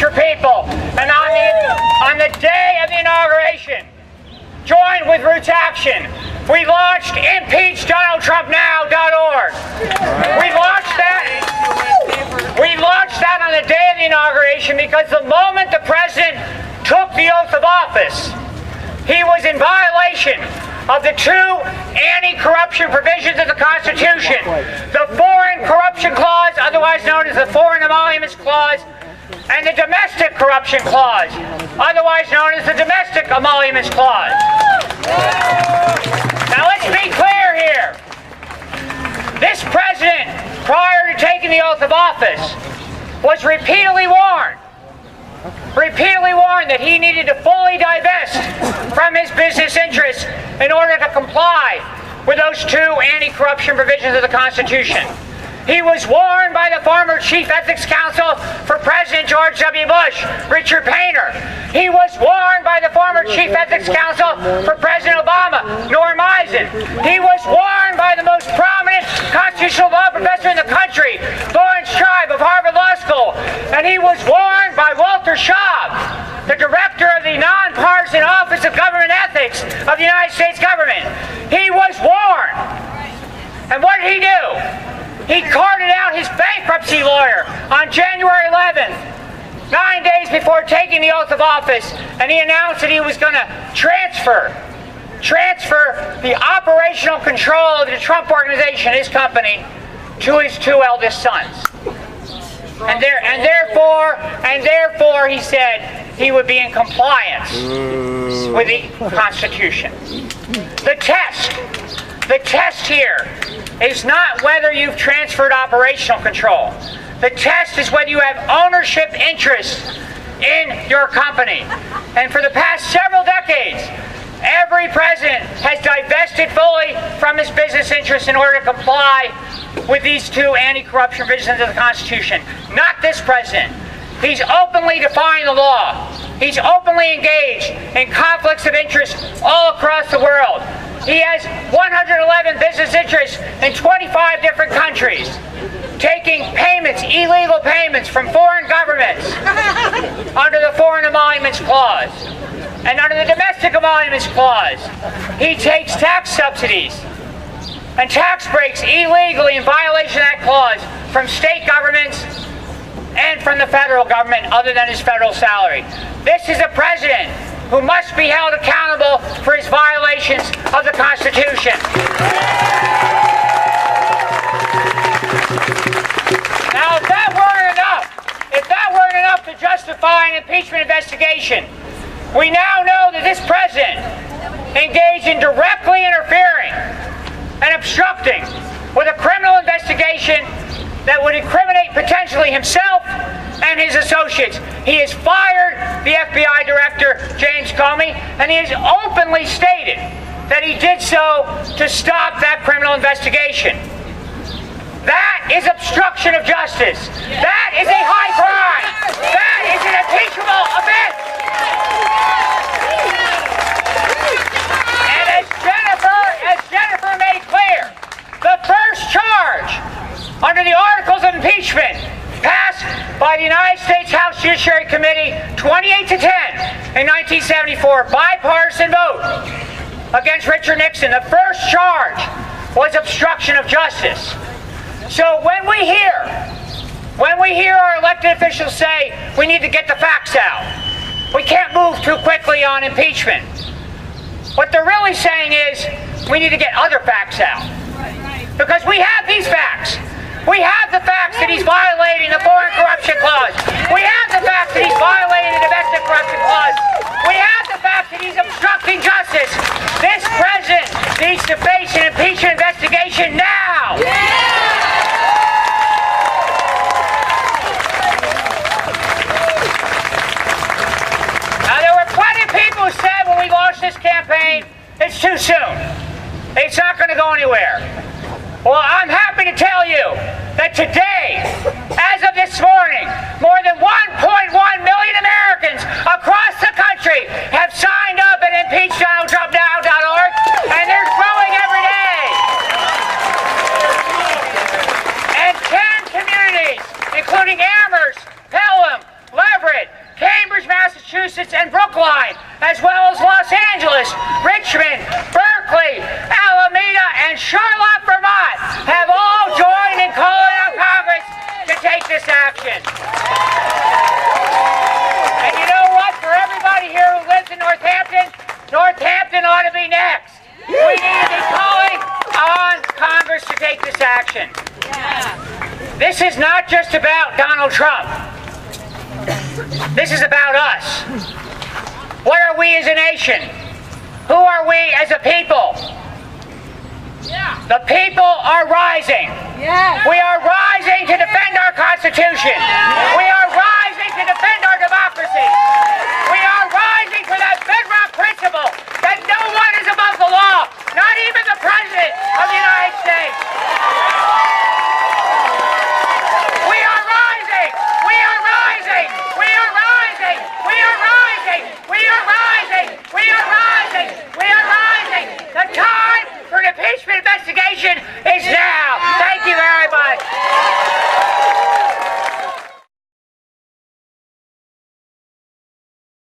future people. And on the day of the inauguration, joined with Roots Action, we launched ImpeachDonaldTrumpNow.org. We launched that on the day of the inauguration because the moment the president took the oath of office, he was in violation of the two anti-corruption provisions of the Constitution, the Foreign Corruption Clause, otherwise known as the Foreign Emoluments Clause, and the Domestic Corruption Clause, otherwise known as the Domestic Emoluments Clause. Now let's be clear here. This president, prior to taking the oath of office, was repeatedly warned that he needed to fully divest from his business interests in order to comply with those two anti-corruption provisions of the Constitution. He was warned by the former Chief Ethics Counsel for President George W. Bush, Richard Painter. He was warned by the former Chief Ethics Counsel for President Obama, Norm Eisen. He was warned by the most prominent constitutional law professor in the country, Lawrence Tribe of Harvard Law School. And he was warned by Walter Schaub, the director of the nonpartisan Office of Government Ethics of the United States government. He was warned. And what did he do? He carted out his bankruptcy lawyer on January 11th, 9 days before taking the oath of office, and he announced that he was going to transfer the operational control of the Trump Organization, his company, to his two eldest sons. And therefore, he said he would be in compliance with the Constitution. The test here is not whether you've transferred operational control. The test is whether you have ownership interests in your company. And for the past several decades, every president has divested fully from his business interests in order to comply with these two anti-corruption provisions of the Constitution. Not this president. He's openly defying the law. He's openly engaged in conflicts of interest all across the world. He has 111 business interests in 25 different countries, taking payments, illegal payments from foreign governments under the Foreign Emoluments Clause. And under the Domestic Emoluments Clause, he takes tax subsidies and tax breaks illegally in violation of that clause from state governments and from the federal government other than his federal salary. This is a president who must be held accountable for his violations of the Constitution. Now, if that weren't enough to justify an impeachment investigation, we now know that this president engaged in directly interfering and obstructing with a criminal investigation that would incriminate potentially himself and his associates. He has fired the FBI Director, James Comey, and he has openly stated that he did so to stop that criminal investigation. That is obstruction of justice. That is a high crime. That is an impeachable offense. And as Jennifer made clear, the first charge under the Articles of Impeachment passed by the United States House Judiciary Committee 28-10 in 1974, bipartisan vote against Richard Nixon. The first charge was obstruction of justice. So when we hear our elected officials say we need to get the facts out, we can't move too quickly on impeachment. What they're really saying is we need to get other facts out. Because we have these facts. We have the facts that he's violating the Foreign Corruption Clause. We have the facts that he's violating the Domestic Corruption Clause. We have the facts that he's obstructing justice. This president needs to face an impeachment investigation now. Now, there were plenty of people who said when we launched this campaign, it's too soon. It's not going to go anywhere. Well, I'm happy to tell you that today, as of this morning, more than 1.1 million Americans across the country have signed up at ImpeachDonaldTrumpNow.org, and they're growing every day. And 10 communities, including Amherst, Pelham, Leverett, election. This is not just about Donald Trump. This is about us. What are we as a nation? Who are we as a people? The people are rising. We are rising to defend our Constitution. We are rising to defend our democracy. We